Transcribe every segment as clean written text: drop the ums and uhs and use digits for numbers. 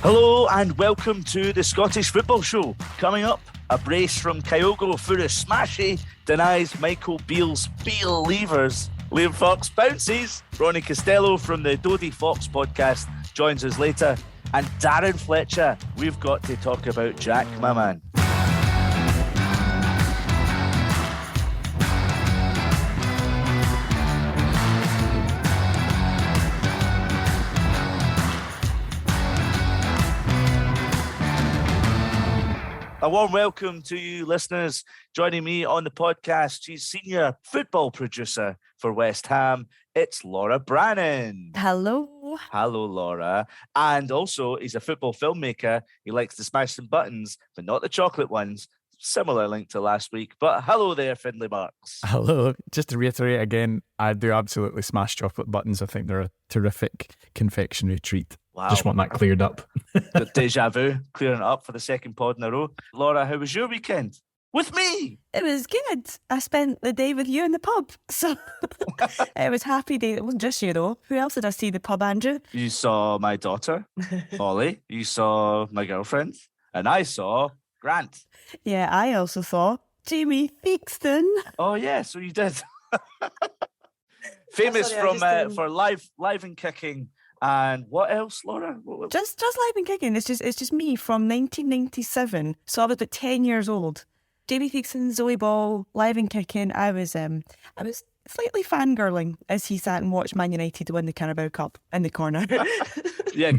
Hello and welcome to the Scottish Football Show. Coming up, a brace from Kyogo Furuhashi denies Michael Beale's Beale levers. Liam Fox bounces. Ronny Costello from the Dode Fox podcast joins us later. And Darren Fletcher, we've got to talk about Jack, my man. A warm welcome to you listeners. Joining me on the podcast, she's senior football producer for West Ham. It's Laura Brannan. Hello. Hello, Laura. And also, he's a football filmmaker. He likes to smash some buttons, but not the chocolate ones. Similar link to last week. But hello there, Findlay Marks. Hello. Just to reiterate again, I do absolutely smash chocolate buttons. I think they're a terrific confectionery treat. Wow. Just want that cleared up. The deja vu, clearing it up for the second pod in a row. Laura, how was your weekend? With me? It was good. I spent the day with you in the pub. So it was a happy day. It wasn't just you though. Who else did I see? The pub, Andrew? You saw my daughter, Holly. You saw my girlfriend. And I saw Grant. Yeah, I also saw Jamie Theakston. Oh yeah, so you did. Famous for live and kicking. And what else, Laura? Just live and kicking. It's just me from 1997. So I was about 10 years old. Jamie Theakston, Zoe Ball, live and kicking. I was slightly fangirling as he sat and watched Man United win the Carabao Cup in the corner. Yeah,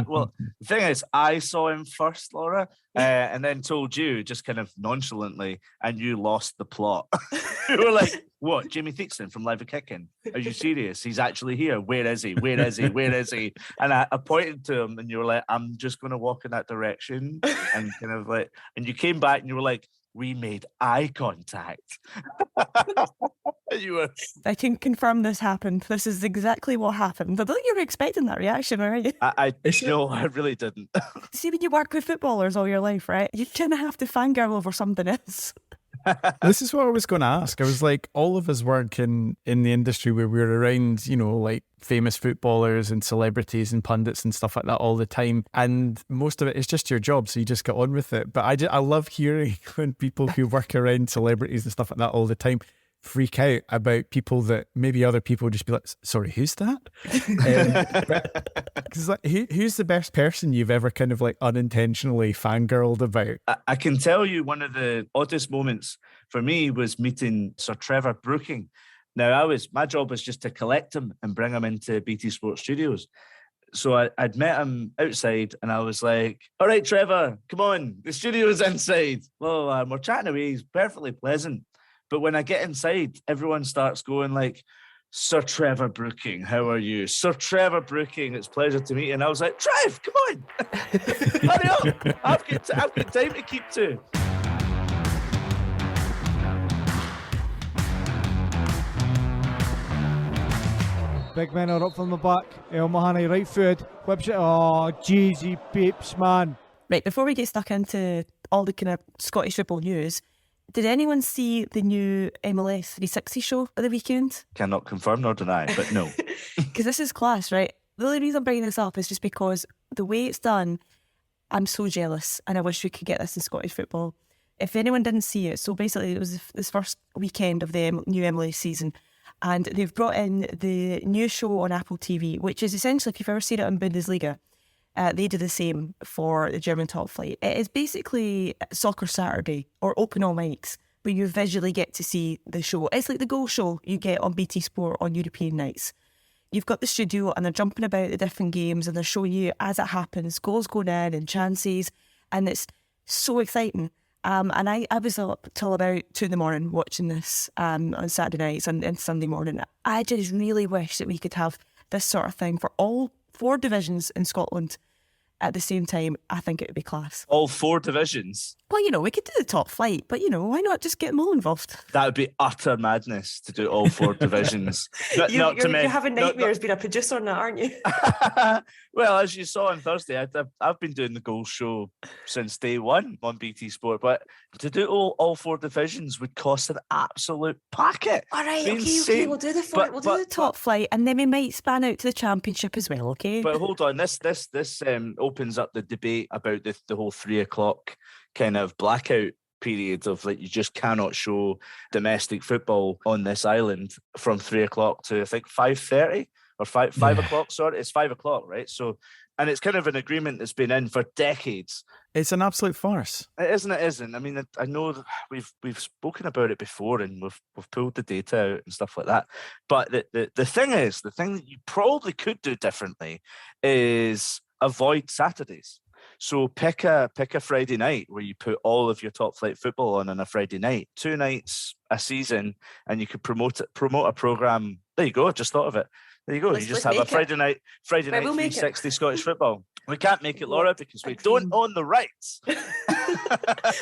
well, the thing is, I saw him first, Laura, and then told you just kind of nonchalantly, and you lost the plot. You were like, what, Jamie Theakston from Live and Kicking? Are you serious? He's actually here. Where is he? Where is he? Where is he? And I pointed to him and you were like, I'm just going to walk in that direction. And kind of like, and you came back and you were like, we made eye contact. I can confirm this happened. This is exactly what happened. I don't think you were expecting that reaction, were you? No, I really didn't. See, when you work with footballers all your life, right, you kind of have to fangirl over something else. This is what I was going to ask. I was like, all of us work in the industry where we're around, like famous footballers and celebrities and pundits and stuff like that all the time. And most of it is just your job, so you just get on with it. But I love hearing when people who work around celebrities and stuff like that all the time freak out about people that maybe other people just be like, sorry, who's that? Because who's the best person you've ever kind of like unintentionally fangirled about? I can tell you one of the oddest moments for me was meeting Sir Trevor Brooking. Now, my job was just to collect him and bring him into BT Sports Studios. So I'd met him outside and I was like, all right, Trevor, come on, the studio's inside. Well, we're chatting away, he's perfectly pleasant. But when I get inside, everyone starts going like, Sir Trevor Brooking, how are you? Sir Trevor Brooking, it's a pleasure to meet you. And I was like, Trev, come on. Hurry up. I've got time to keep to. Big men are up from the back. El Mahani, right foot. Whips it. Oh, Jeezy peeps, man. Right, before we get stuck into all the kind of Scottish football news, did anyone see the new MLS 360 show at the weekend? Cannot confirm nor deny, but no. Because this is class, right? The only reason I'm bringing this up is just because the way it's done, I'm so jealous and I wish we could get this in Scottish football. If anyone didn't see it, so basically it was this first weekend of the new MLS season and they've brought in the new show on Apple TV, which is essentially, if you've ever seen it on Bundesliga, they do the same for the German top flight. It is basically Soccer Saturday or open all mics, where you visually get to see the show. It's like the goal show you get on BT Sport on European nights. You've got the studio and they're jumping about the different games and they're showing you as it happens, goals going in and chances, and it's so exciting. And I was up till about 2 a.m. watching this on Saturday nights and Sunday morning. I just really wish that we could have this sort of thing for all 4 divisions in Scotland at the same time. I think it would be class. All 4 divisions? Well, we could do the top flight, but, why not just get them all involved? That would be utter madness to do all 4 divisions. You're having nightmares being a producer on that, aren't you? Well, as you saw on Thursday, I've been doing the goal show since day one on BT Sport, but to do all 4 divisions would cost an absolute packet. All right, okay, we'll do we'll do the top flight, and then we might span out to the Championship as well, okay? But hold on, this opens up the debate about the whole 3 o'clock kind of blackout period of like you just cannot show domestic football on this island from 3 o'clock to I think 5:30 or 5 o'clock. Sorry, it's 5 o'clock, right? So, and it's kind of an agreement that's been in for decades. It's an absolute farce. It isn't. It isn't. I mean, I know that we've spoken about it before, and we've pulled the data out and stuff like that. But the thing that you probably could do differently is avoid Saturdays. So pick a Friday night where you put all of your top flight football on a Friday night, 2 nights a season, and you could promote a program. There you go. Just thought of it. There you go. You just have a Friday night 360 Scottish football. We can't make it, Laura, because we don't own the rights.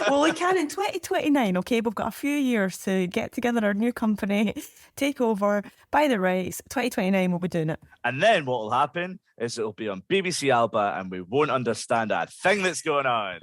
Well, we can in 2029, okay? We've got a few years to get together our new company, take over, buy the rights. 2029, we'll be doing it. And then what will happen is it'll be on BBC Alba and we won't understand a thing that's going on.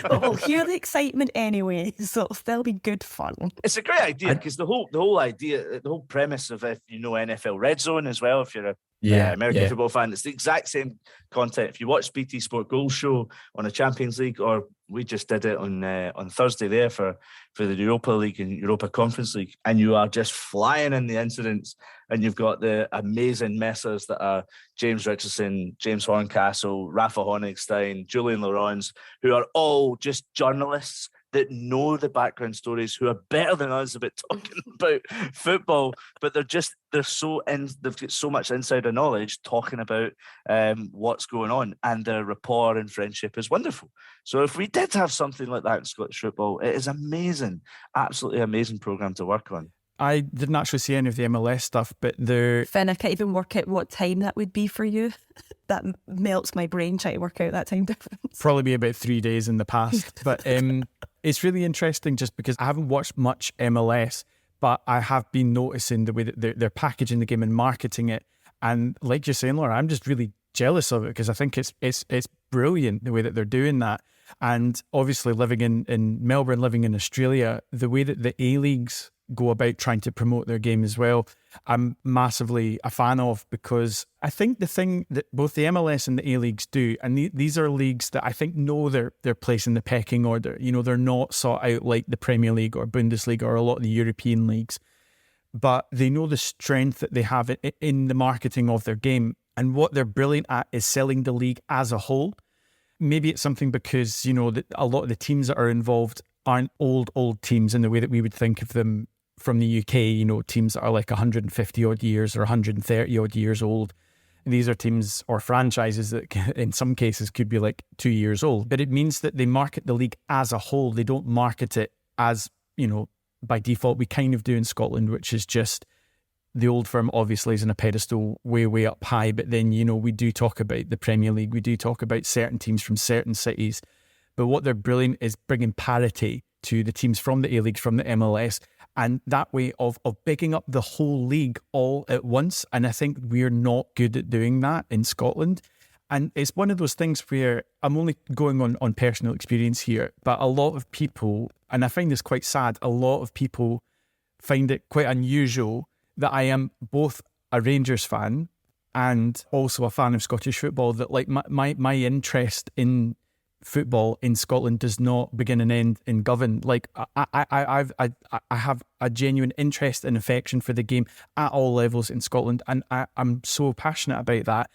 But we'll hear the excitement anyway, so it'll still be good fun. It's a great idea because the whole premise of NFL Red Zone as well, if you're a American football fan, it's the exact same content. If you watch BT Sport Goal Show on a Champions League, or we just did it on Thursday there for the Europa League and Europa Conference League, and you are just flying in the incidents, and you've got the amazing messers that are James Richardson, James Horncastle, Rafa Honigstein, Julian Laurens, who are all just journalists that know the background stories, who are better than us about talking about football, but they've got so much insider knowledge talking about what's going on, and their rapport and friendship is wonderful. So if we did have something like that in Scottish football, it is amazing, absolutely amazing programme to work on. I didn't actually see any of the MLS stuff, but Finn, I can't even work out what time that would be for you. That melts my brain trying to work out that time difference. Probably be about 3 days in the past. But it's really interesting just because I haven't watched much MLS, but I have been noticing the way that they're packaging the game and marketing it. And like you're saying, Laura, I'm just really jealous of it because I think it's brilliant the way that they're doing that. And obviously living in Melbourne, living in Australia, the way that the A-Leagues go about trying to promote their game as well, I'm massively a fan of, because I think the thing that both the MLS and the A-Leagues do, and these are leagues that I think know their place in the pecking order. You know, they're not sought out like the Premier League or Bundesliga or a lot of the European leagues, but they know the strength that they have in the marketing of their game. And what they're brilliant at is selling the league as a whole. Maybe it's something because, you know, that a lot of the teams that are involved aren't old teams in the way that we would think of them from the UK, you know, teams that are like 150 odd years or 130 odd years old. And these are teams or franchises that in some cases could be like 2 years old. But it means that they market the league as a whole. They don't market it as, you know, by default we kind of do in Scotland, which is just the old firm obviously is in a pedestal way up high. But then, you know, we do talk about the Premier League. We do talk about certain teams from certain cities. But what they're brilliant is bringing parity to the teams from the A-Leagues, from the MLS, and that way of bigging up the whole league all at once. And I think we're not good at doing that in Scotland. And it's one of those things where I'm only going on personal experience here, but a lot of people, and I find this quite sad, a lot of people find it quite unusual that I am both a Rangers fan and also a fan of Scottish football, that like my interest in football in Scotland does not begin and end in Govan. Like I have a genuine interest and affection for the game at all levels in Scotland, and I'm so passionate about that.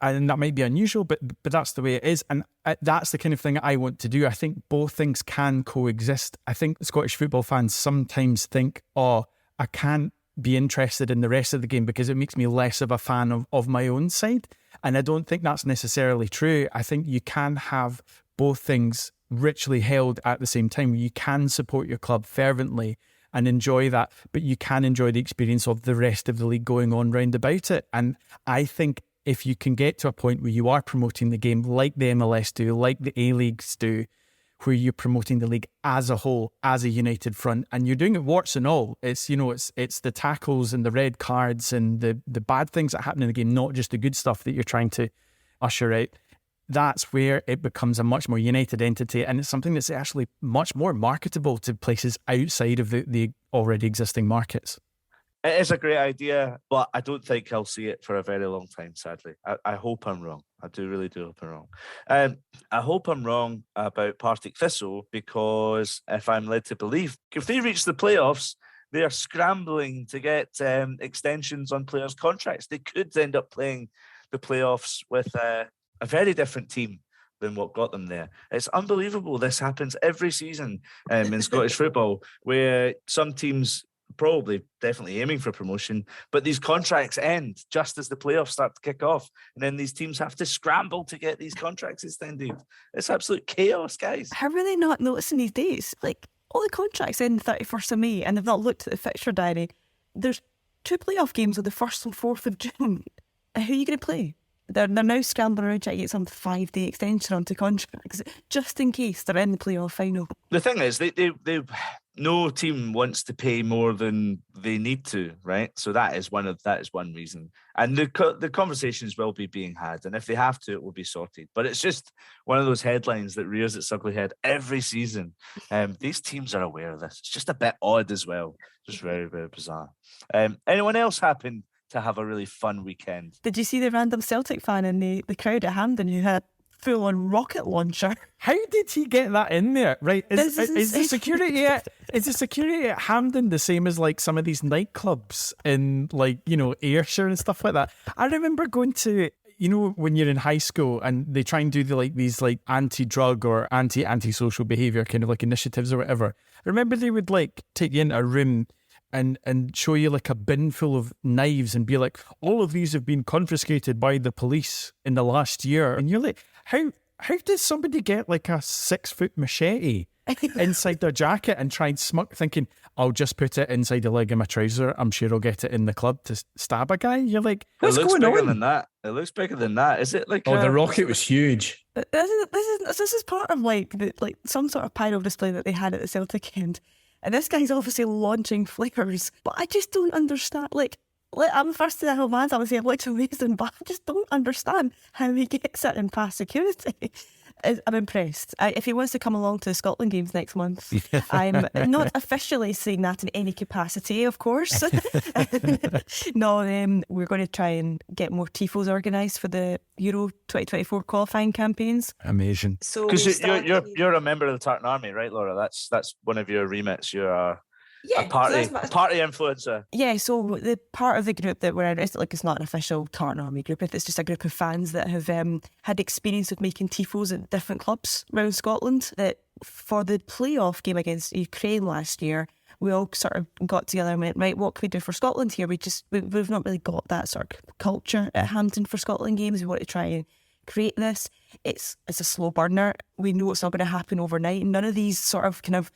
And that might be unusual, but that's the way it is, and that's the kind of thing I want to do. I think both things can coexist. I think Scottish football fans sometimes think, oh, I can't be interested in the rest of the game because it makes me less of a fan of my own side. And I don't think that's necessarily true. I think you can have both things richly held at the same time. You can support your club fervently and enjoy that, but you can enjoy the experience of the rest of the league going on round about it. And I think if you can get to a point where you are promoting the game like the MLS do, like the A-Leagues do, where you're promoting the league as a whole, as a united front, and you're doing it warts and all. It's, you know, it's the tackles and the red cards and the bad things that happen in the game, not just the good stuff that you're trying to usher out. That's where it becomes a much more united entity, and it's something that's actually much more marketable to places outside of the already existing markets. It is a great idea, but I don't think I'll see it for a very long time, sadly. I hope I'm wrong. I really do hope I'm wrong. I hope I'm wrong about Partick Thistle, because if I'm led to believe, if they reach the playoffs, they are scrambling to get extensions on players' contracts. They could end up playing the playoffs with a very different team than what got them there. It's unbelievable. This happens every season in Scottish football, where some teams probably definitely aiming for promotion, but these contracts end just as the playoffs start to kick off, and then these teams have to scramble to get these contracts extended. It's absolute chaos, guys. How are they not noticing these days? Like, all the contracts end the 31st of May, and they've not looked at the fixture diary. There's 2 playoff games on the 1st and 4th of June. Who are you going to play? They're now scrambling around trying to get some 5-day extension onto contracts just in case they're in the playoff final. The thing is, they no team wants to pay more than they need to, right? So that is one reason, and the conversations will be being had, and if they have to, it will be sorted. But it's just one of those headlines that rears its ugly head every season. These teams are aware of this. It's just a bit odd as well, just very, very bizarre. Anyone else happen to have a really fun weekend? Did you see the random Celtic fan in the crowd at Hampden who had a full-on rocket launcher? How did he get that in there? Right, is the security at Hampden the same as like some of these nightclubs in, like, you know, Ayrshire and stuff like that? I remember going to, you know, when you're in high school and they try and do these anti-drug or anti-social behaviour kind of like initiatives or whatever. I remember they would like take you into a room and show you like a bin full of knives and be like, all of these have been confiscated by the police in the last year. And you're like, how did somebody get like a 6-foot machete inside their jacket and try and smuck, thinking, I'll just put it inside the leg of my trouser, I'm sure I'll get it in the club to stab a guy? You're like, what's going on? It looks bigger than that. It looks bigger than that. Is it like... Oh, the rocket was huge. This is part of like some sort of pyro display that they had at the Celtic end. And this guy's obviously launching flares, but I just don't understand. Like I'm first to the whole man, I would say it looks amazing, but I just don't understand how he gets it in past security. I'm impressed. If he wants to come along to the Scotland games next month, I'm not officially saying that in any capacity, of course. No, we're going to try and get more tifos organised for the Euro 2024 qualifying campaigns. Amazing. So because you're a member of the Tartan Army, right, Laura? That's one of your remits. You're a party influencer. Yeah, so the part of the group that we're in, it's not an official Tartan Army group. It's just a group of fans that have had experience of making tifos at different clubs around Scotland. That for the playoff game against Ukraine last year, we all sort of got together and went, right, what can we do for Scotland here? We've not really got that sort of culture at Hampden for Scotland games. We want to try and create this. It's a slow burner. We know it's not going to happen overnight. None of these sort of kind of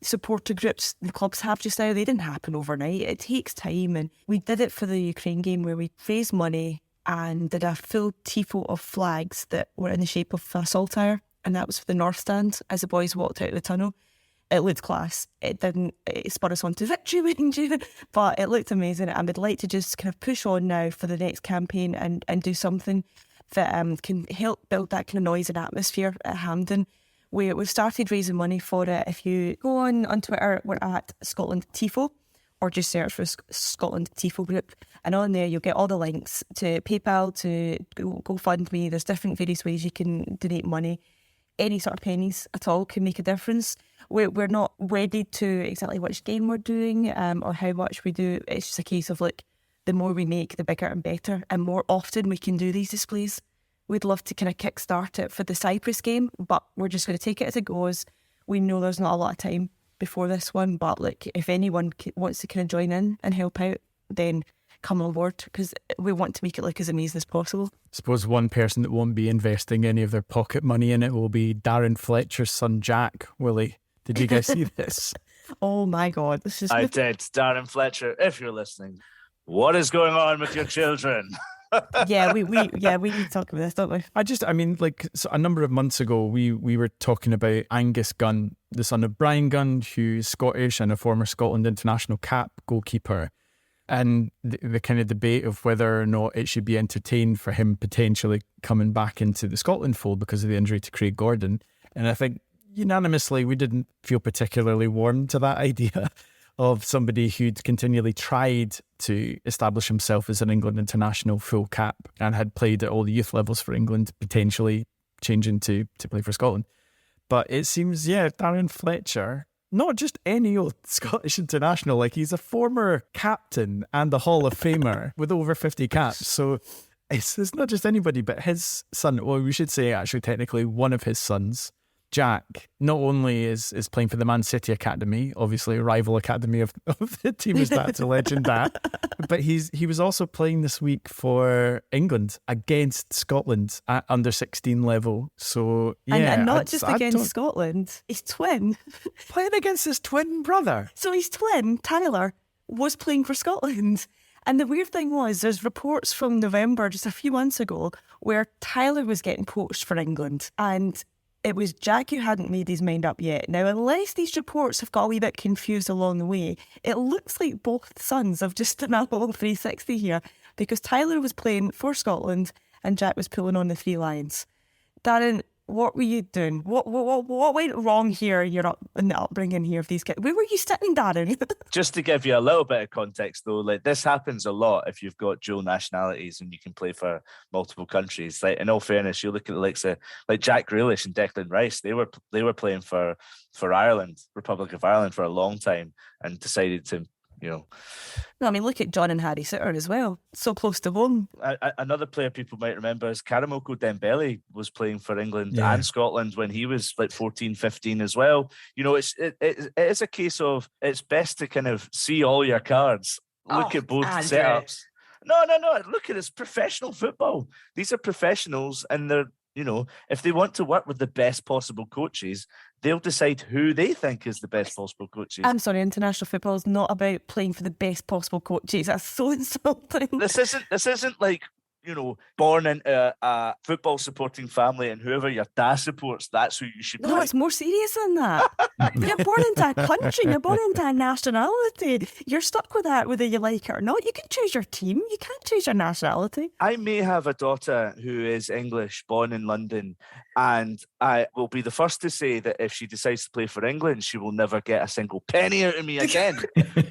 supporter groups the clubs have just now, they didn't happen overnight. It takes time, and we did it for the Ukraine game where we raised money and did a full tifo of flags that were in the shape of a saltire, and that was for the North Stand as the boys walked out of the tunnel. It looked class. It spurred us on to victory, wouldn't you? But it looked amazing, and we'd like to just kind of push on now for the next campaign and do something that can help build that kind of noise and atmosphere at Hampden. We've started raising money for it. If you go on Twitter, we're at Scotland Tifo, or just search for Scotland Tifo Group. And on there, you'll get all the links to PayPal, to GoFundMe. There's different various ways you can donate money. Any sort of pennies at all can make a difference. We're not wedded to exactly which game we're doing or how much we do. It's just a case of, like, the more we make, the bigger and better. And more often we can do these displays. We'd love to kind of kickstart it for the Cyprus game, but we're just going to take it as it goes. We know there's not a lot of time before this one, but like, if anyone wants to kind of join in and help out, then come on board, because we want to make it look as amazing as possible. I suppose one person that won't be investing any of their pocket money in it will be Darren Fletcher's son Jack. Willie, did you guys see this? Oh my God. I did. Darren Fletcher, if you're listening, what is going on with your children? Yeah, we need to talk about this, don't we? So a number of months ago, we were talking about Angus Gunn, the son of Brian Gunn, who's Scottish and a former Scotland international cap goalkeeper, and the kind of debate of whether or not it should be entertained for him potentially coming back into the Scotland fold because of the injury to Craig Gordon. And I think unanimously we didn't feel particularly warm to that idea. of somebody who'd continually tried to establish himself as an England international full cap and had played at all the youth levels for England, potentially changing to play for Scotland. But it seems, Darren Fletcher, not just any old Scottish international, like he's a former captain and a Hall of Famer with over 50 caps. So it's not just anybody, but his son, well, we should say actually technically one of his sons, Jack, not only is playing for the Man City Academy, obviously a rival academy of the team his dad's a legend at, but he was also playing this week for England against Scotland at under 16 level. So and not just against Scotland, his twin playing against his twin brother. So his twin Tyler was playing for Scotland. And the weird thing was, there's reports from November, just a few months ago, where Tyler was getting poached for England. And it was Jack who hadn't made his mind up yet. Now, unless these reports have got a wee bit confused along the way, it looks like both sons have just done a little 360 here, because Tyler was playing for Scotland and Jack was pulling on the three lions. Darren, what were you doing? What went wrong here in the upbringing here of these kids? Where were you sitting, Darren? Just to give you a little bit of context, though, like this happens a lot if you've got dual nationalities and you can play for multiple countries. Like, in all fairness, you look at the likes of like Jack Grealish and Declan Rice. They were playing for Ireland, Republic of Ireland, for a long time, and decided to. No, I mean, look at John and Harry Sitter as well. So close to home. Another player people might remember is Karamoko Dembele was playing for England and Scotland when he was like 14, 15 as well. It is a case of it's best to kind of see all your cards, look at both setups. No. Look at it's professional football. These are professionals, and they're, if they want to work with the best possible coaches, they'll decide who they think is the best possible coaches. I'm sorry, international football is not about playing for the best possible coaches. That's so insulting. This isn't like, born into a football supporting family and whoever your dad supports, that's who you should play. No, it's more serious than that. You're born into a country, you're born into a nationality. You're stuck with that whether you like it or not. You can choose your team, you can't choose your nationality. I may have a daughter who is English, born in London, and I will be the first to say that if she decides to play for England, she will never get a single penny out of me again.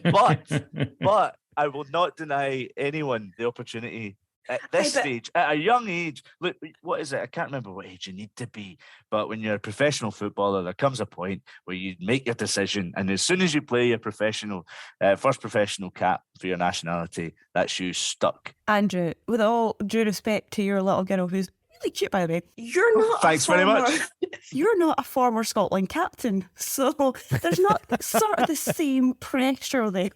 But I will not deny anyone the opportunity at this stage, at a young age. Look, what is it? I can't remember what age you need to be, but when you're a professional footballer, there comes a point where you make your decision, and as soon as you play your first professional cap for your nationality, that's you stuck. Andrew, with all due respect to your little girl, who's really cute, by the way, thanks very much. You're not a former Scotland captain, so there's not sort of the same pressure there.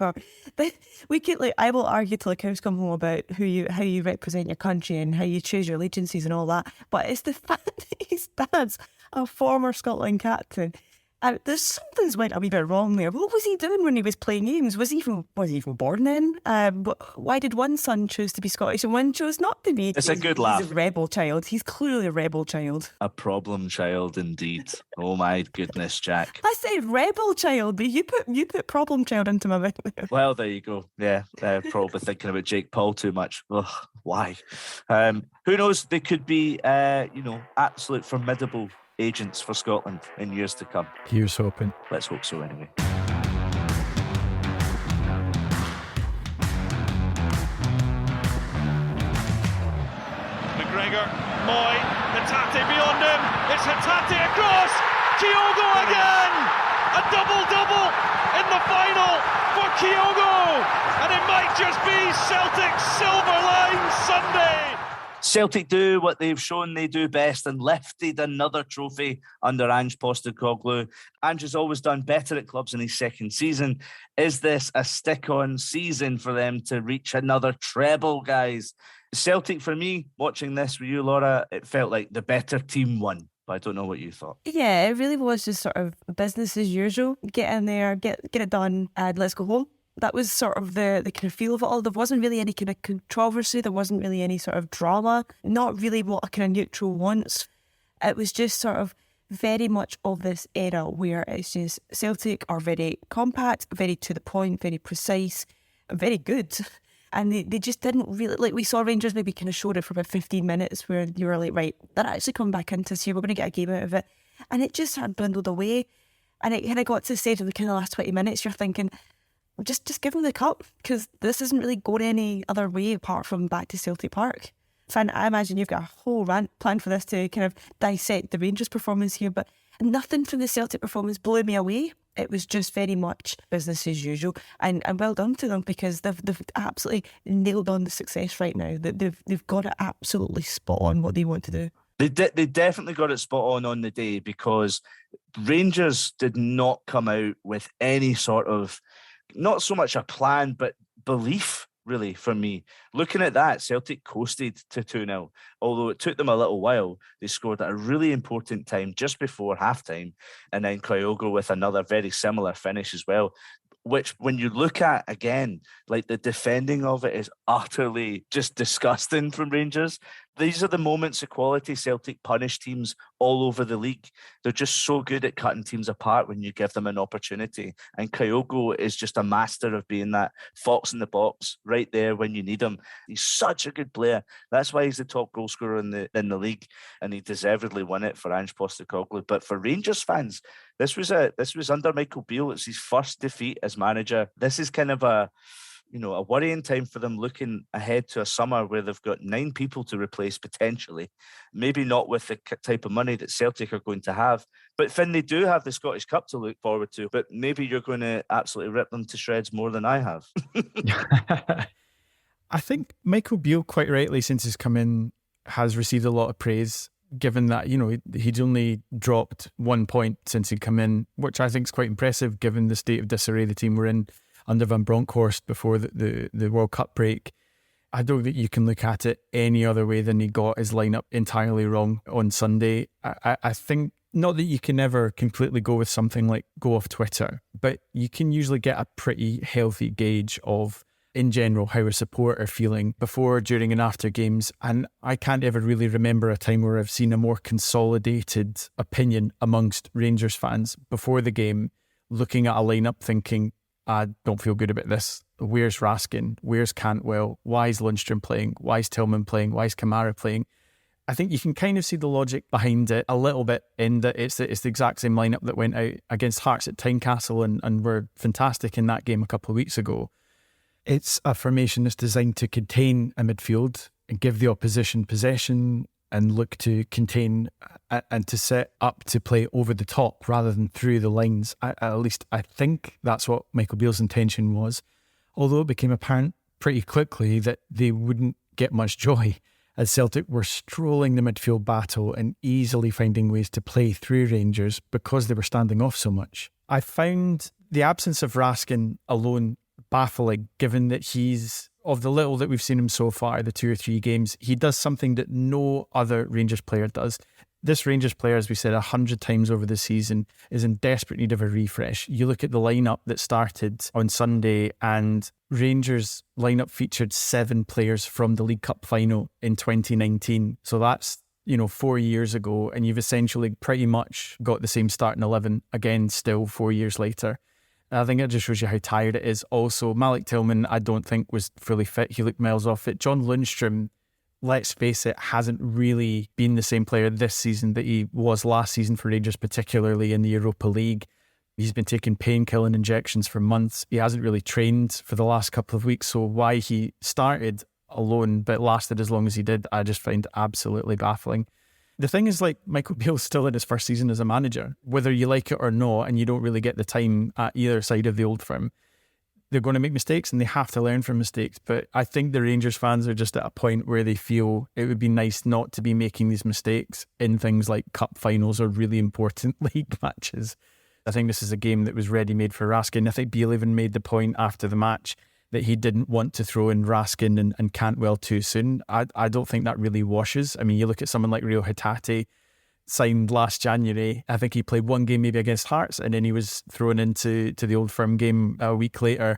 But I will argue till the cows come home about how you represent your country and how you choose your allegiances and all that. But it's the fact that his dad's a former Scotland captain. There's something's went a wee bit wrong there. What was he doing when he was playing games? Was he even born then? Why did one son choose to be Scottish and one chose not to be? It's a good laugh. He's a rebel child. He's clearly a rebel child. A problem child indeed. Oh my goodness, Jack. I said rebel child, but you put problem child into my mouth. Well, there you go. Yeah, probably thinking about Jake Paul too much. Ugh, why? Who knows? They could be, absolute formidable agents for Scotland in years to come. Here's hoping. Let's hope so anyway. McGregor, Moy, Hatate beyond him. It's Hatate across. Kyogo again. A double-double in the final for Kyogo. And it might just be Celtic's Silver Line Sunday. Celtic do what they've shown they do best and lifted another trophy under Ange Postecoglou. Ange has always done better at clubs in his second season. Is this a stick-on season for them to reach another treble, guys? Celtic, for me, watching this with you, Laura, it felt like the better team won. But I don't know what you thought. Yeah, it really was just sort of business as usual. Get in there, get it done, and let's go home. That was sort of the kind of feel of it all. There wasn't really any kind of controversy. There wasn't really any sort of drama. Not really what a kind of neutral wants. It was just sort of very much of this era where it's just Celtic are very compact, very to the point, very precise, very good. And they just didn't really, like we saw Rangers maybe kind of showed it for about 15 minutes where you were like, right, they're actually coming back into this here. We're going to get a game out of it. And it just sort of dwindled away. And it kind of got to the stage of the kind of last 20 minutes, you're thinking, just give them the cup, because this isn't really going any other way apart from back to Celtic Park. Finn, I imagine you've got a whole rant planned for this to kind of dissect the Rangers performance here, but nothing from the Celtic performance blew me away. It was just very much business as usual, and well done to them, because they've absolutely nailed on the success right now. They've got it absolutely spot on what they want to do. They definitely got it spot on the day, because Rangers did not come out with any sort of, not so much a plan, but belief, really, for me. Looking at that, Celtic coasted to 2-0. Although it took them a little while, they scored at a really important time just before halftime, and then Kyogo with another very similar finish as well. Which, when you look at again, like the defending of it is utterly just disgusting from Rangers. These are the moments of quality Celtic punish teams all over the league. They're just so good at cutting teams apart when you give them an opportunity. And Kyogo is just a master of being that fox in the box right there when you need him. He's such a good player. That's why he's the top goal scorer in the league, and he deservedly won it for Ange Postecoglou. But for Rangers fans, this was under Michael Beale. It's his first defeat as manager. This is kind of a worrying time for them, looking ahead to a summer where they've got 9 people to replace potentially. Maybe not with the type of money that Celtic are going to have. But Finn, they do have the Scottish Cup to look forward to. But maybe you're going to absolutely rip them to shreds more than I have. I think Michael Beale, quite rightly, since he's come in, has received a lot of praise, given that, he'd only dropped 1 point since he'd come in, which I think is quite impressive given the state of disarray the team were in under Van Bronckhorst before the World Cup break. I don't think you can look at it any other way than he got his lineup entirely wrong on Sunday. I think, not that you can ever completely go with something like go off Twitter, but you can usually get a pretty healthy gauge of, in general, how a supporter feeling before, during and after games. And I can't ever really remember a time where I've seen a more consolidated opinion amongst Rangers fans before the game, looking at a lineup thinking, I don't feel good about this. Where's Raskin? Where's Cantwell? Why is Lundstrom playing? Why is Tillman playing? Why is Kamara playing? I think you can kind of see the logic behind it a little bit in that it's the exact same lineup that went out against Hearts at Tynecastle and were fantastic in that game a couple of weeks ago. It's a formation that's designed to contain a midfield and give the opposition possession and look to contain and to set up to play over the top rather than through the lines. At least I think that's what Michael Beale's intention was. Although it became apparent pretty quickly that they wouldn't get much joy, as Celtic were strolling the midfield battle and easily finding ways to play through Rangers because they were standing off so much. I found the absence of Raskin alone baffling, given that he's, of the little that we've seen him so far, the 2 or 3 games, he does something that no other Rangers player does. This Rangers player, as we said 100 times over the season, is in desperate need of a refresh. You look at the lineup that started on Sunday, and Rangers' lineup featured 7 players from the League Cup Final in 2019. So that's 4 years ago, and you've essentially pretty much got the same starting 11 again still 4 years later. I think it just shows you how tired it is. Also, Malik Tillman, I don't think was fully fit. He looked miles off it. John Lundstrom, let's face it, hasn't really been the same player this season that he was last season for Rangers, particularly in the Europa League. He's been taking painkilling injections for months. He hasn't really trained for the last couple of weeks. So why he started alone but lasted as long as he did, I just find absolutely baffling. The thing is, Michael Beale's still in his first season as a manager, whether you like it or not, and you don't really get the time at either side of the old firm. They're going to make mistakes and they have to learn from mistakes. But I think the Rangers fans are just at a point where they feel it would be nice not to be making these mistakes in things like cup finals or really important league matches. I think this is a game that was ready-made for Raskin. I think Beale even made the point after the match that he didn't want to throw in Raskin and Cantwell too soon. I don't think that really washes. I mean, you look at someone like Rio Hatate, signed last January. I think he played 1 game maybe against Hearts, and then he was thrown into the Old Firm game a week later,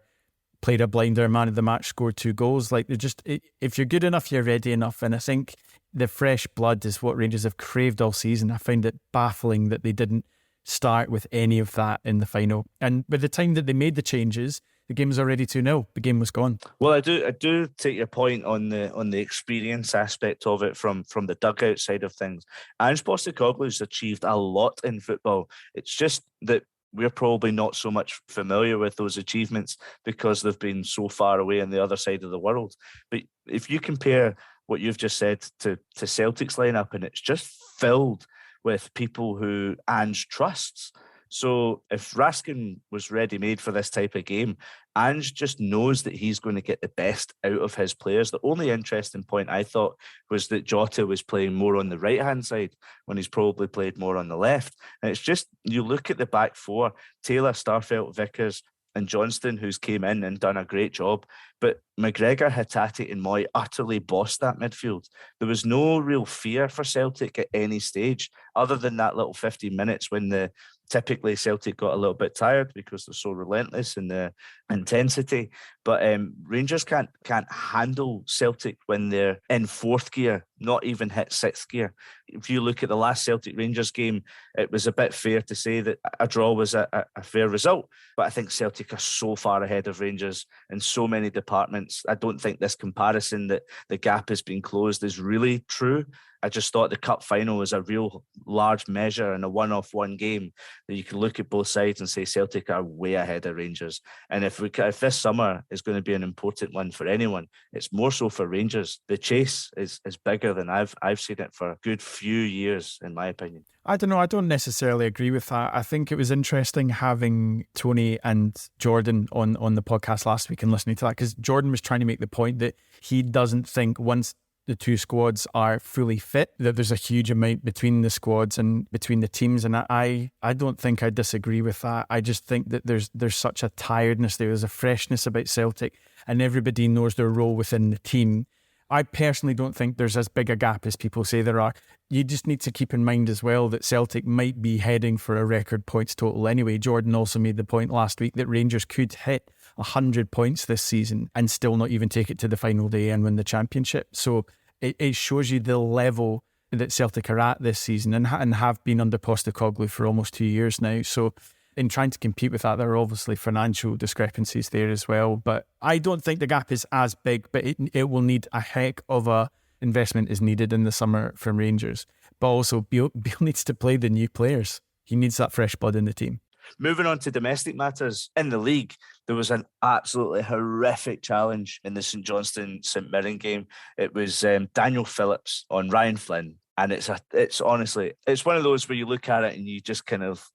played a blinder, man of the match, scored 2 goals. If you're good enough, you're ready enough. And I think the fresh blood is what Rangers have craved all season. I find it baffling that they didn't start with any of that in the final. And by the time that they made the changes, the game was already 2-0. The game was gone. Well, I do take your point on the experience aspect of it from the dugout side of things. Ange Postecoglou's achieved a lot in football. It's just that we're probably not so much familiar with those achievements because they've been so far away on the other side of the world. But if you compare what you've just said to Celtic's lineup, and it's just filled with people who Ange trusts. So if Raskin was ready-made for this type of game, Ange just knows that he's going to get the best out of his players. The only interesting point I thought was that Jota was playing more on the right-hand side when he's probably played more on the left. And it's just, you look at the back four, Taylor, Starfelt, Vickers and Johnston, who's came in and done a great job. But McGregor, Hatate and Moy utterly bossed that midfield. There was no real fear for Celtic at any stage, other than that little 15 minutes when typically Celtic got a little bit tired because they're so relentless in the intensity. But Rangers can't handle Celtic when they're in fourth gear, not even hit sixth gear. If you look at the last Celtic Rangers game, it was a bit fair to say that a draw was a fair result. But I think Celtic are so far ahead of Rangers in so many departments. I don't think this comparison that the gap has been closed is really true. I just thought the cup final was a real large measure and a one-off-one game that you can look at both sides and say Celtic are way ahead of Rangers. And if this summer is going to be an important one for anyone, it's more so for Rangers. The chase is bigger than I've seen it for a good few years, in my opinion. I don't know. I don't necessarily agree with that. I think it was interesting having Tony and Jordan on the podcast last week and listening to that, because Jordan was trying to make the point that he doesn't think once the two squads are fully fit that there's a huge amount between the squads and between the teams, and I don't think I disagree with that. I just think that there's such a tiredness there's a freshness about Celtic and everybody knows their role within the team. I personally don't think there's as big a gap as people say there are. You just need to keep in mind as well that Celtic might be heading for a record points total anyway. Jordan also made the point last week that Rangers could hit 100 points this season and still not even take it to the final day and win the championship. So it shows you the level that Celtic are at this season and have been under Postecoglou for almost 2 years now. So in trying to compete with that, there are obviously financial discrepancies there as well. But I don't think the gap is as big, but it will need a heck of a investment is needed in the summer from Rangers. But also Beale needs to play the new players. He needs that fresh blood in the team. Moving on to domestic matters, in the league, there was an absolutely horrific challenge in the St Johnstone-St Mirren game. It was Daniel Phillips on Ryan Flynn. And it's honestly, it's one of those where you look at it and you just kind of,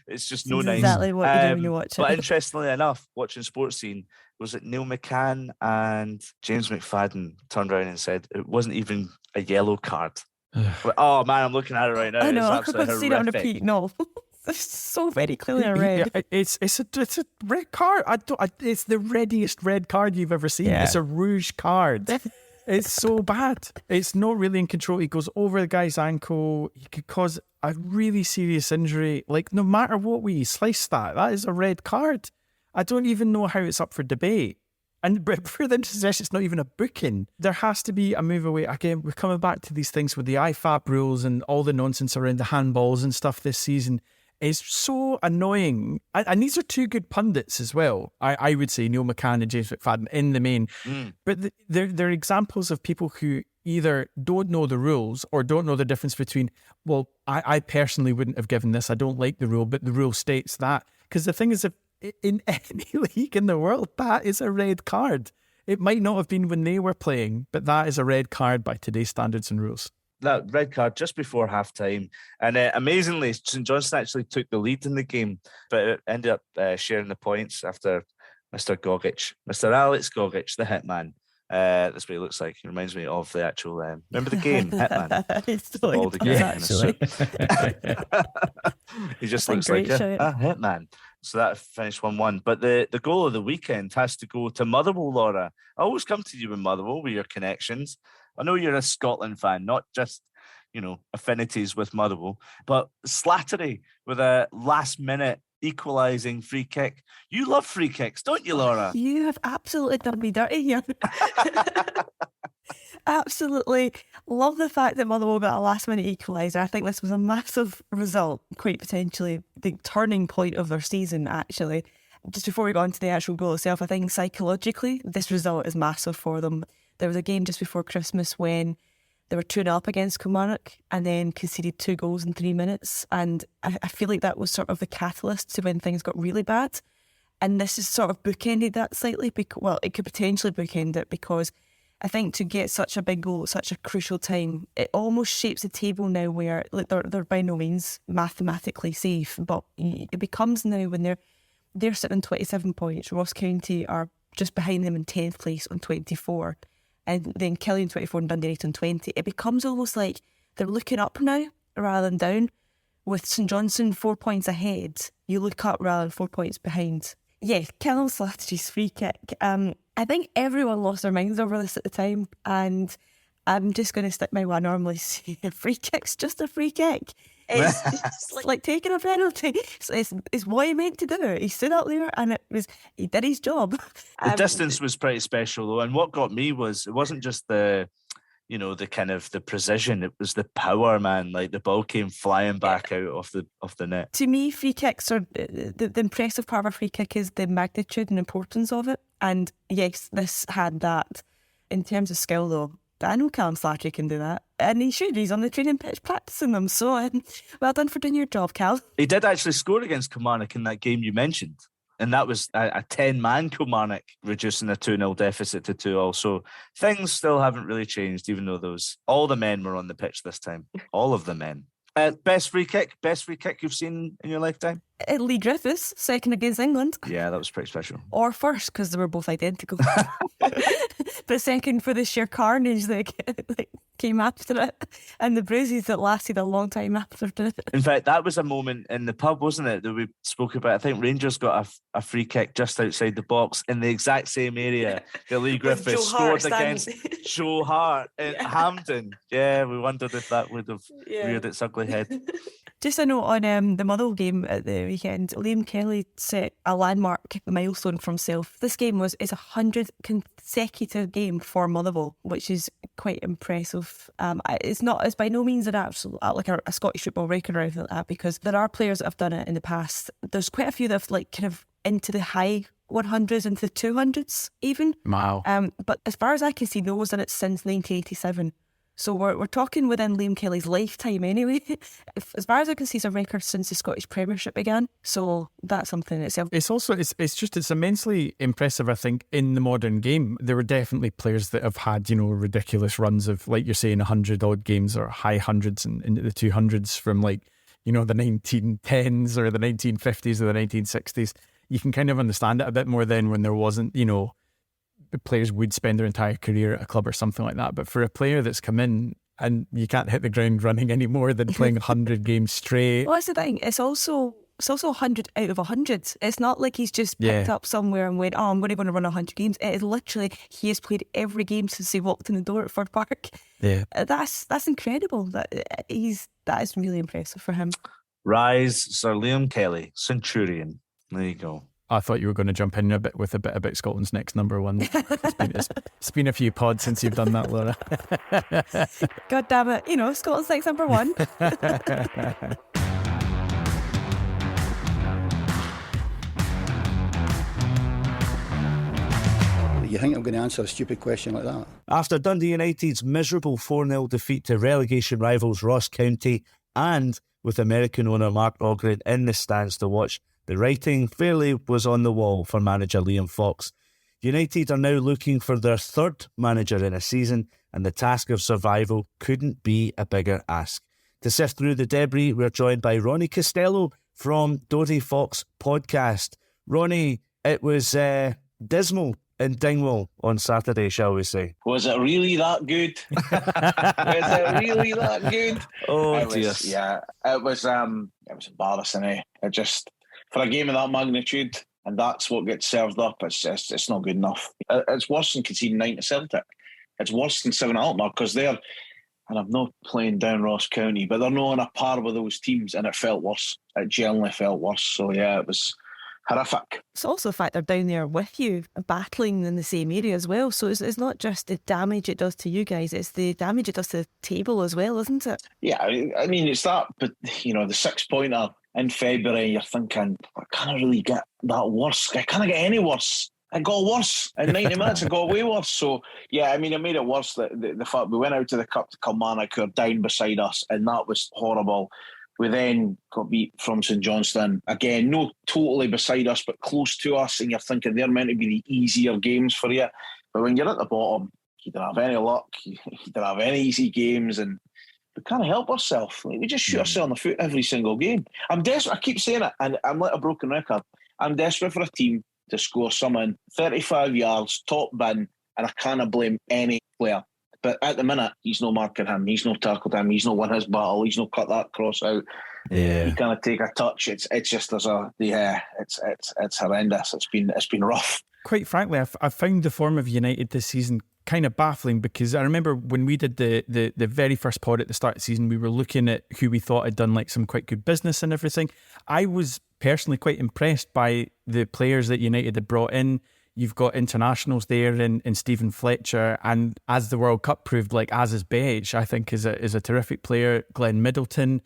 it's just no nice. Exactly what you do when you watch it. But interestingly enough, watching Sports Scene, was it Neil McCann and James McFadden turned around and said it wasn't even a yellow card. Oh man, I'm looking at it right now. I know, it's absolutely I've seen it on repeat. No. It's so very clearly a red. Yeah, it's a red card. It's the readiest red card you've ever seen. Yeah. It's a rouge card. It's so bad. It's not really in control. He goes over the guy's ankle. He could cause a really serious injury. Like, no matter what way you slice that is a red card. I don't even know how it's up for debate. And for the intercession, it's not even a booking. There has to be a move away. Again, we're coming back to these things with the IFAB rules and all the nonsense around the handballs and stuff this season. Is so annoying. And these are two good pundits as well. I would say Neil McCann and James McFadden in the main. But they're examples of people who either don't know the rules or don't know the difference between, well, I personally wouldn't have given this. I don't like the rule, but the rule states that. Because the thing is, if in any league in the world, that is a red card. It might not have been when they were playing, but that is a red card by today's standards and rules. That red card just before half-time. And amazingly, St Johnstone actually took the lead in the game, but it ended up sharing the points after Mr. Alex Gogic, the hitman. That's what he looks like. He reminds me of the actual... remember the game, Hitman? It's totally He just looks like a hitman. So that finished 1-1. But the goal of the weekend has to go to Motherwell, Laura. I always come to you with Motherwell, with your connections. I know you're a Scotland fan, not just, affinities with Motherwell, but Slattery with a last-minute equalising free kick. You love free kicks, don't you, Laura? You have absolutely done me dirty here. Absolutely love the fact that Motherwell got a last-minute equaliser. I think this was a massive result, quite potentially the turning point of their season, actually. Just before we go on to the actual goal itself, I think psychologically this result is massive for them. There was a game just before Christmas when They were 2-0 up against Kilmarnock and then conceded 2 goals in 3 minutes. And I feel like that was sort of the catalyst to when things got really bad. And this is sort of bookended that slightly. Well, it could potentially bookend it, because I think to get such a big goal at such a crucial time, it almost shapes the table now where like they're by no means mathematically safe. But it becomes now when they're sitting on 27 points. Ross County are just behind them in 10th place on 24. And then Kelly on 24 and Dundee United on 20. It becomes almost like they're looking up now rather than down. With St Johnstone 4 points ahead, you look up rather than 4 points behind. Yeah, Callum Slattery's free kick. I think everyone lost their minds over this at the time, and I'm just going to stick my one normally say a free kick's just a free kick. It's like taking a penalty. It's what he meant to do. He stood up there and he did his job. The distance was pretty special though, and what got me was it wasn't just the kind of the precision, it was the power, man. Like the ball came flying back out of the net. To me, free kicks are the impressive part of a free kick is the magnitude and importance of it. And yes, this had that. In terms of skill though, I know Callum Slattery can do that. And he should. He's on the training pitch practicing them. So well done for doing your job, Cal. He did actually score against Kilmarnock in that game you mentioned. And that was a 10-man Kilmarnock, reducing a 2-0 deficit to 2-2. So things still haven't really changed, even though all the men were on the pitch this time. All of the men. Best free kick you've seen in your lifetime? Lee Griffiths, second against England. Yeah, that was pretty special. Or first, because they were both identical. But second for the sheer carnage that came after it, and the bruises that lasted a long time after it. In fact, that was a moment in the pub, wasn't it, that we spoke about? I think Rangers got a free kick just outside the box in the exact same area that Lee Griffiths scored against Joe Hart in Hampden. Yeah, we wondered if that would have reared its ugly head. Just a note on the Motherwell game at the weekend. Liam Kelly set a landmark milestone for himself. This game is a 100 consecutive game for Motherwell, which is quite impressive. It's by no means an absolute like a Scottish football record or anything like that, because there are players that have done it in the past. There's quite a few that have kind of into the high 100s, into the 200s even. Wow. But as far as I can see, no one's done it since 1987. So we're talking within Liam Kelly's lifetime anyway. As far as I can see, it's a record since the Scottish Premiership began. So that's something in itself. It's immensely impressive, I think, in the modern game. There were definitely players that have had, ridiculous runs of, like you're saying, 100 odd games or high hundreds and into the 200s from the 1910s or the 1950s or the 1960s. You can kind of understand it a bit more then when there wasn't, players would spend their entire career at a club or something like that. But for a player that's come in and you can't hit the ground running any more than playing 100 games straight. Well, that's the thing. It's also 100 out of 100. It's not like he's just picked up somewhere and went, I'm going to run 100 games. It is literally, he has played every game since he walked in the door at Ford Park. Yeah. That's incredible. That is really impressive for him. Rise, Sir Liam Kelly, Centurion. There you go. I thought you were going to jump in a bit about Scotland's next number one. It's been a few pods since you've done that, Laura. God damn it. Scotland's next number one. You think I'm going to answer a stupid question like that? After Dundee United's miserable 4-0 defeat to relegation rivals Ross County, and with American owner Mark Ogren in the stands to watch, the writing fairly was on the wall for manager Liam Fox. United are now looking for their third manager in a season, and the task of survival couldn't be a bigger ask. To sift through the debris, we're joined by Ronny Costello from Dode Fox podcast. Ronny, it was dismal in Dingwall on Saturday, shall we say? Was it really that good? Was it really that good? Oh, dear. Yeah, it was embarrassing. It just... For a game of that magnitude, and that's what gets served up, it's not good enough. It's worse than conceding 9 to Celtic. It's worse than 7 Altmark, because they're, and I'm not playing down Ross County, but they're not on a par with those teams, and it felt worse. It generally felt worse. So yeah, it was horrific. It's also the fact they're down there with you, battling in the same area as well. So it's not just the damage it does to you guys, it's the damage it does to the table as well, isn't it? Yeah, I mean, it's that, but the 6-pointer in February, you're thinking, I can't really get that worse. I can't get any worse it got worse. In 90 minutes, it got way worse. So, yeah, I mean, it made it worse that the fact we went out to the Cup to Kilmarnock, who are down beside us, and that was horrible. We then got beat from St Johnstone. Again, no totally beside us, but close to us, and you're thinking they're meant to be the easier games for you. But when you're at the bottom, you don't have any luck, you don't have any easy games, and we can't help ourselves. Like, we just shoot ourselves in the foot every single game. I'm desperate. I keep saying it, and I'm like a broken record. I'm desperate for a team to score someone 35 yards, top bin, and I can't blame any player. But at the minute, he's no marking him, he's no tackled him, he's no won his battle, he's no cut that cross out. Yeah, he can't take a touch. It's just it's horrendous. It's been rough. Quite frankly, I found the form of United this season kind of baffling, because I remember when we did the very first pod at the start of the season, we were looking at who we thought had done like some quite good business and everything. I was personally quite impressed by the players that United had brought in. You've got internationals there in Stephen Fletcher, and as the World Cup proved, like Azaz Behic, I think is a terrific player. Glenn Middleton,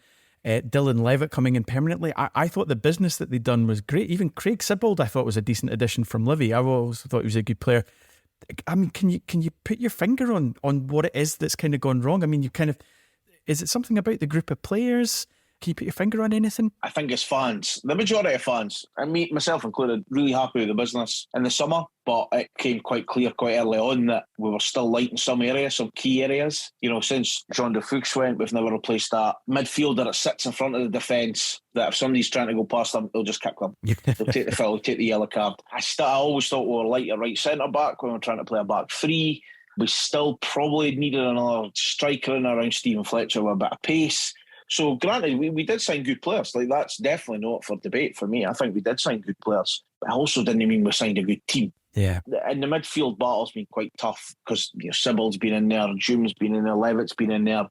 Dylan Levitt coming in permanently. I thought the business that they'd done was great. Even Craig Sibbald I thought was a decent addition from Livy. I always thought he was a good player. I mean, can you put your finger on what it is that's kind of gone wrong? I mean, is it something about the group of players? Can you put your finger on anything? I think it's fans. The majority of fans, and me, myself included, really happy with the business in the summer, but it came quite clear quite early on that we were still light in some areas, some key areas. You know, since Jean de Fuchs went, we've never replaced that midfielder that sits in front of the defence, that if somebody's trying to go past them, they'll just kick them. They'll take the foul, take the yellow card. I always thought we were light at right centre-back when we were trying to play a back three. We still probably needed another striker in around Stephen Fletcher with a bit of pace. So granted, we did sign good players. Like, that's definitely not for debate for me. I think we did sign good players. But it also didn't mean we signed a good team. Yeah. And the midfield battle's been quite tough because Sibbald's been in there, Jume's been in there, Levitt's been in there.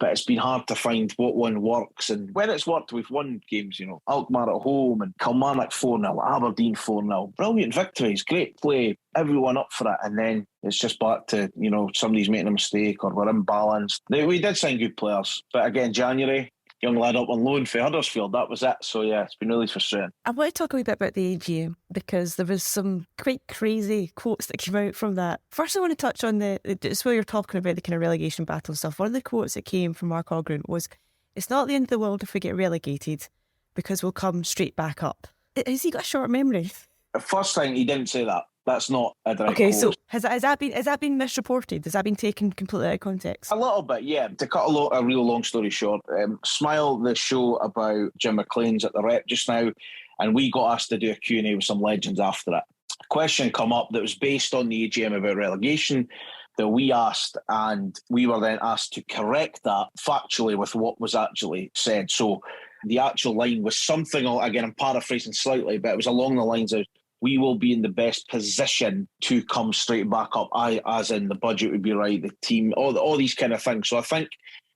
But it's been hard to find what one works. And when it's worked, we've won games, you know, Alkmaar at home and Kilmarnock 4-0, Aberdeen 4-0. Brilliant victories, great play, everyone up for it. And then it's just back to, you know, somebody's making a mistake or we're imbalanced. We did sign good players. But again, January, young lad up on loan for Huddersfield, that was it. So yeah, it's been really frustrating. I want to talk a wee bit about the AGM because there was some quite crazy quotes that came out from that. First, I want to touch on just while you're talking about the kind of relegation battle stuff. One of the quotes that came from Mark Ogren was, "It's not the end of the world if we get relegated because we'll come straight back up." Has he got a short memory? The first time he didn't say that. That's not a direct Okay, quote. so has that been misreported? Has that been taken completely out of context? A little bit, yeah. To cut a real long story short, Smile, the show about Jim McLean's at the Rep just now, and we got asked to do a Q&A with some legends after it. A question come up that was based on the AGM about relegation that we asked, and we were then asked to correct that factually with what was actually said. So the actual line was something, again, I'm paraphrasing slightly, but it was along the lines of, we will be in the best position to come straight back up, as in the budget would be right, the team, all these kind of things. So I think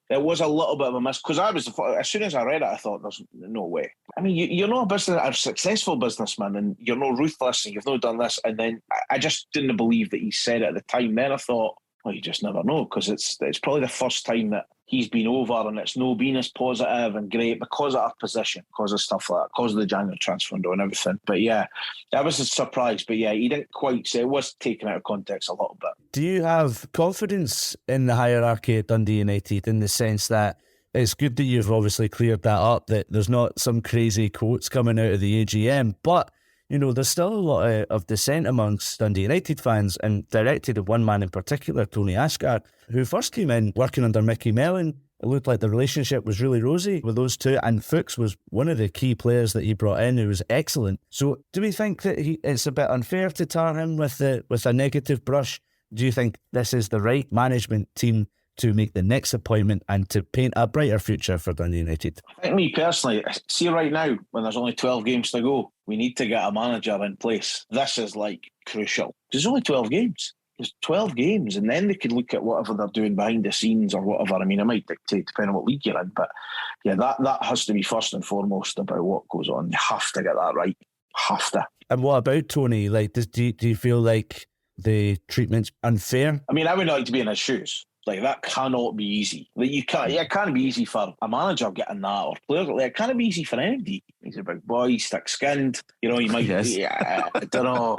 it was a little bit of a miss, because as soon as I read it, I thought, there's no way. I mean, you're not a successful businessman, and you're not ruthless, and you've not done this. And then I just didn't believe that he said it at the time. Then I thought, well, you just never know, because it's probably the first time that he's been over and it's no been as positive and great because of our position, because of stuff like that, because of the January transfer window and everything. But yeah, that was a surprise. But yeah, he didn't quite say, it was taken out of context a little bit. Do you have confidence in the hierarchy at Dundee United, in the sense that it's good that you've obviously cleared that up, that there's not some crazy quotes coming out of the AGM, but you know, there's still a lot of dissent amongst Dundee United fans, and directed at one man in particular, Tony Ashgard, who first came in working under Mickey Mellon. It looked like the relationship was really rosy with those two, and Fuchs was one of the key players that he brought in, who was excellent. So do we think that it's a bit unfair to tar him with a negative brush? Do you think this is the right management team to make the next appointment and to paint a brighter future for Dundee United? I think, me personally, see right now, when there's only 12 games to go, we need to get a manager in place. This is like crucial. There's only 12 games. There's 12 games, and then they could look at whatever they're doing behind the scenes or whatever. I mean, it might dictate depending on what league you're in, but yeah, that has to be first and foremost about what goes on. You have to get that right. Have to. And what about Tony? Like, do you feel like the treatment's unfair? I mean, I would like to be in his shoes. Like, that cannot be easy. Like, it can't be easy for a manager getting that, or players. Like, it can't be easy for anybody. He's a big boy, he's thick-skinned. You know, he might. Yes. I don't know.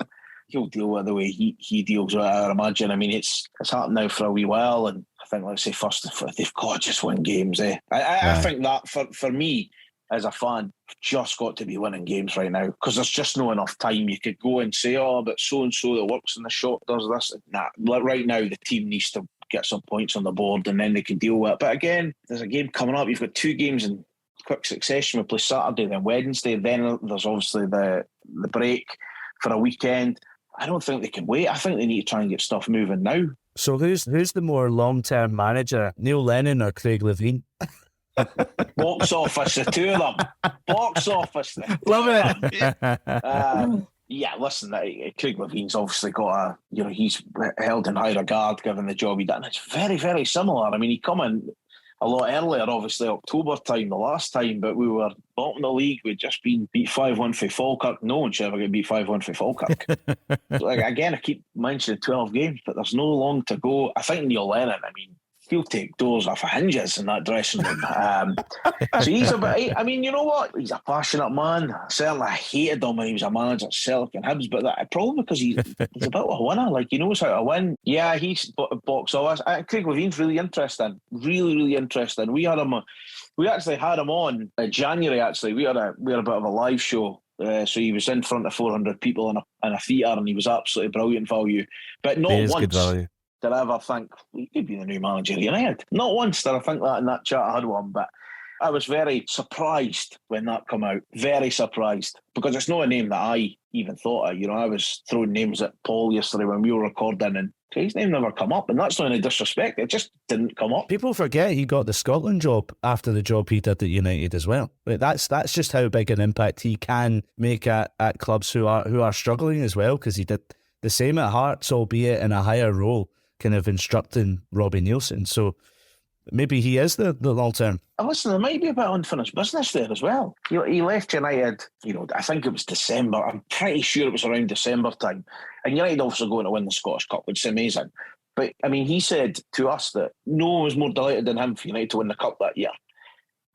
he'll deal with it the way he deals with it, I imagine. I mean, it's happened now for a wee while, and I think, let's say, first, they've got to just win games, eh? I think that, for me, as a fan, just got to be winning games right now, because there's just not enough time. You could go and say, oh, but so-and-so that works in the shop does this. Nah, right now, the team needs to get some points on the board, and then they can deal with it. But again, there's a game coming up. You've got 2 games in quick succession. We play Saturday, then Wednesday. Then there's obviously the break for a weekend. I don't think they can wait. I think they need to try and get stuff moving now. So who's the more long-term manager, Neil Lennon or Craig Levein? Box office, the two of them. Box office. Love it. Yeah, listen, Craig Levein's obviously got he's held in high regard given the job he done. It's very, very similar. I mean, he come in a lot earlier, obviously October time, the last time, but we were bottom of the league. We'd just been beat 5-1 for Falkirk. No one should ever get beat 5-1 for Falkirk. Again, I keep mentioning 12 games, but there's no long to go. I think Neil Lennon, I mean, he'll take doors off of hinges in that dressing room. So he's a bit, I mean, you know what? He's a passionate man. Certainly I hated him when he was a manager at Celtic and Hibs, but that probably because he's a bit of a winner. Like, he knows how to win. Yeah, he's box office. Craig Levein's really interesting. Really, really interesting. We actually had him on in January, actually. We had a bit of a live show. So he was in front of 400 people in a theatre, and he was absolutely brilliant value. But not once good value. Did I ever think he could be the new manager of United. Not once did I think that in that chat I had one, but I was very surprised when that came out. Very surprised, because it's not a name that I even thought of. You know, I was throwing names at Paul yesterday when we were recording, and his name never come up, and that's not any disrespect. It just didn't come up. People forget he got the Scotland job after the job he did at United as well. Like, that's just how big an impact he can make at clubs who are struggling as well, because he did the same at Hearts, albeit in a higher role, kind of instructing Robbie Nielsen. So maybe he is the long term. Listen, there might be a bit of unfinished business there as well. He left United, I think it was December. I'm pretty sure it was around December time. And United also going to win the Scottish Cup, which is amazing. But, I mean, he said to us that no one was more delighted than him for United to win the Cup that year.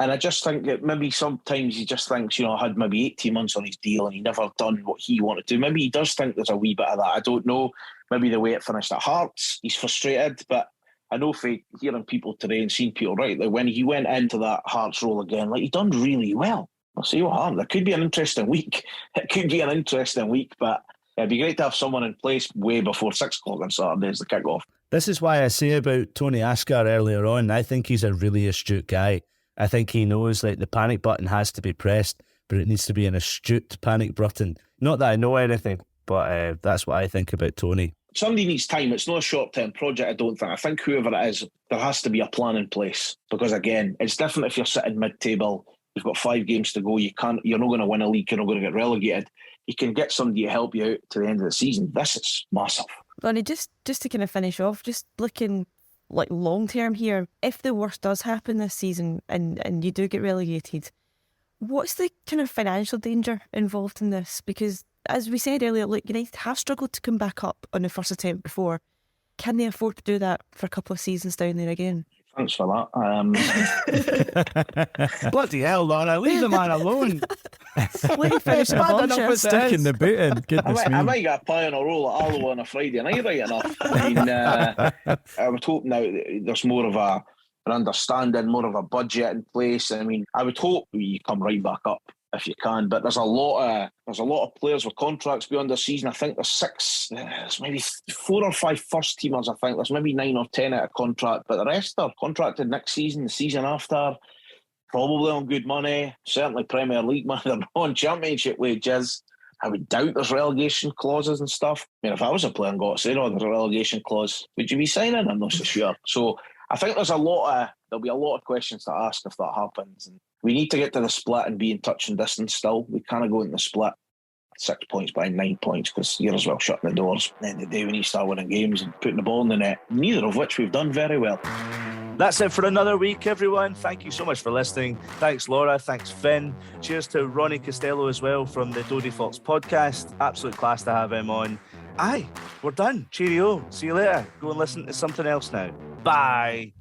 And I just think that maybe sometimes he just thinks, I had maybe 18 months on his deal and he never done what he wanted to. Maybe he does think there's a wee bit of that. I don't know. Maybe the way it finished at Hearts, he's frustrated. But I know for hearing people today and seeing people, right, like when he went into that Hearts role again, like, he done really well. I'll see what happens. It could be an interesting week. But it'd be great to have someone in place way before 6 o'clock on Saturday as the kick-off. This is why I say about Tony Askar earlier on, I think he's a really astute guy. I think he knows, like, the panic button has to be pressed, but it needs to be an astute panic button. Not that I know anything, but that's what I think about Tony. Somebody needs time. It's not a short-term project, I don't think. I think whoever it is, there has to be a plan in place. Because, again, it's different if you're sitting mid-table. You've got 5 games to go. You're not going to win a league. You're not going to get relegated. You can get somebody to help you out to the end of the season. This is massive. Ronny, just to kind of finish off, just looking like long term here, if the worst does happen this season and you do get relegated, what's the kind of financial danger involved in this? Because as we said earlier, look, United have struggled to come back up on the first attempt before. Can they afford to do that for a couple of seasons down there again? Thanks for that. Bloody hell, Laura, leave the man alone. Let me finish the bombshell. Sticking the boot in. Goodness me. I might get a pie on a roll at Arlo on a Friday night, right enough. I mean, I would hope now there's more of an understanding, more of a budget in place. I mean, I would hope you come right back up if you can, but there's a lot of players with contracts beyond the season. I think there's maybe 4 or 5 first teamers. I think there's maybe 9 or 10 out of contract, but the rest are contracted next season, the season after, probably on good money, certainly Premier League money. They're not on Championship wages. I would doubt there's relegation clauses and stuff. I mean, if I was a player and got said, there's a relegation clause, would you be signing? I'm not so sure. So I think there'll be a lot of questions to ask if that happens. And we need to get to the split and be in touch and distance still. We can't go into the split 6 points by 9 points because you're as well shutting the doors. At the end of the day, we need to start winning games and putting the ball in the net, neither of which we've done very well. That's it for another week, everyone. Thank you so much for listening. Thanks, Laura. Thanks, Finn. Cheers to Ronny Costello as well from the Dode Fox podcast. Absolute class to have him on. Aye, we're done. Cheerio. See you later. Go and listen to something else now. Bye.